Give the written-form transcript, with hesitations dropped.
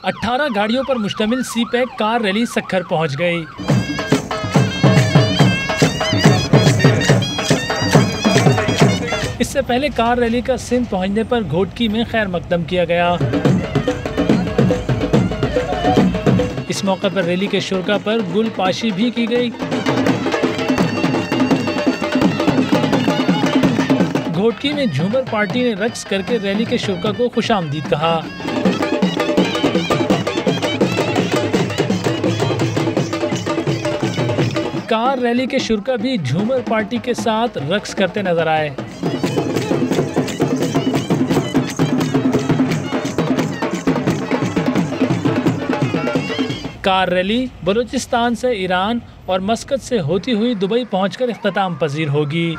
18 गाड़ियों पर मुश्तमिल सी-पैक कार रैली सक्खर पहुंच गई। इससे पहले कार रैली का सिंध पहुंचने पर घोटकी में खैर मकदम किया गया। इस मौके पर रैली के शुरका पर गुलपाशी भी की गई। घोटकी में झूमर पार्टी ने रक्स करके रैली के शुरका को खुशामदीद कहा। कार रैली के शुरका भी झूमर पार्टी के साथ रक्स करते नजर आए। कार रैली बलूचिस्तान से ईरान और मस्कत से होती हुई दुबई पहुंचकर इख्तिताम पजीर होगी।